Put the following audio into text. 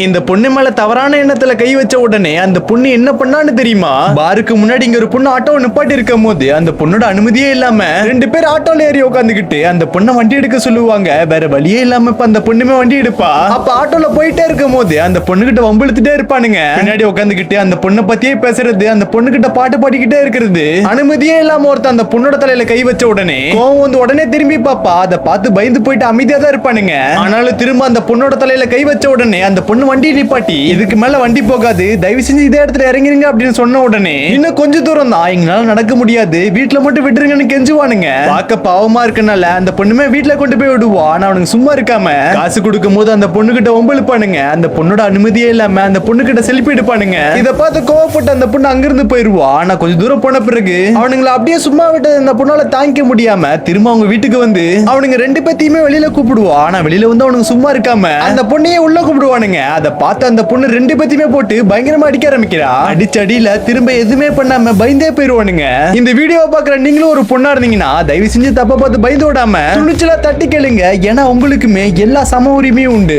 இந்த பொண்ணு மேல தவறான எண்ணத்துல கை வச்ச உடனே அந்த பொண்ணு என்ன பண்ணான்னு தெரியுமா? பாருக்கு முன்னாடி இங்க ஒரு பொண்ணு ஆட்டோ நிப்பாட்டி இருக்கும் போது அந்த பொண்ணோட அனுமதியே இல்லாம 2 பேர் ஆட்டோல ஏறி உட்காந்துக்கிட்டு அந்த பொண்ணை வண்டி எடுக்க சொல்லுவாங்க. வேற வழியே இல்லாம இப்ப அந்த பொண்ணுமே வண்டி எடுப்பா. அப்ப ஆட்டோல போயிட்டே இருக்கும் போது அந்த பொண்ணு கிட்ட வம்பிழுத்துட்டே இருப்பானுங்க. பின்னாடி உட்காந்துக்கிட்டு அந்த பொண்ணை பத்தியே பேசுறது, அந்த பொண்ணு கிட்ட பாட்டு பாடிக்கிட்டே இருக்கிறது. அனுமதியே இல்லாம ஒருத்த அந்த பொண்ணோட தலையில கை வச்ச உடனே கோவம் வந்து உடனே திரும்பி பாப்பா. அதை பார்த்து பயந்து போயிட்டு அமைதியா தான் இருப்பானுங்க. ஆனாலும் திரும்ப அந்த பொண்ணோட தலையில கை வச்ச உடனே அந்த பொண்ணு வண்டி நிப்பாட்டி இதுக்கு மேல வண்டி போகாது, தயவு செஞ்சு இதே இடத்துல இறங்கிருங்க அப்படின்னு சொன்ன உடனே இன்னும் கொஞ்சம் தூரம் தான், எங்களால நடக்க முடியாது, வீட்டுல மட்டும் விட்டுருங்கன்னு கெஞ்சுவானுங்க. பார்க்க பாவமா இருக்கனால அந்த பொண்ணுமே வீட்டுல கொண்டு போய் விடுவா. ஆனா அவனுக்கு சும்மா இருக்காம காசு கொடுக்கும் போது அந்த பொண்ணு கிட்ட ஒம்பழுப்பானுங்க. அந்த பொண்ணோட அனுமதியே இல்லாம அந்த பொண்ணு கிட்ட செல்ஃபி எடுப்பானுங்க. இதை பார்த்து கோவப்பட்டு அந்த பொண்ணு அங்கிருந்து போயிருவா. ஆனா கொஞ்சம் தூரம் போன பிறகு அவனுங்களை அப்படியே சும்மா விட்டு அந்த பொண்ணால தாங்கிக்க முடியாம திரும்ப அவங்க வீட்டுக்கு வந்து அவனுங்க 2 பேத்தையுமே வெளியில கூப்பிடுவா. ஆனா வெளியில வந்து அவனுக்கு சும்மா இருக்காம அந்த பொண்ணையே உள்ள கூப்பிடுவானுங்க. அதை பார்த்து அந்த பொண்ணு 2 பேத்தையுமே போட்டு பயங்கரமா அடிக்க ஆரம்பிக்கிறா. அடிச்ச அடியில திரும்ப எதுவுமே பண்ணாம பயந்தே போயிருவானுங்க. இந்த வீடியோவை பாக்குற நீங்களும் ஒரு பொண்ணா இருந்தீங்கன்னா தயவு செஞ்சு தப்ப பார்த்து பயந்து விடாம துணிச்சலா தட்டி கேளுங்க. ஏன்னா உங்களுக்குமே எல்லா சம உரிமையும் உண்டு.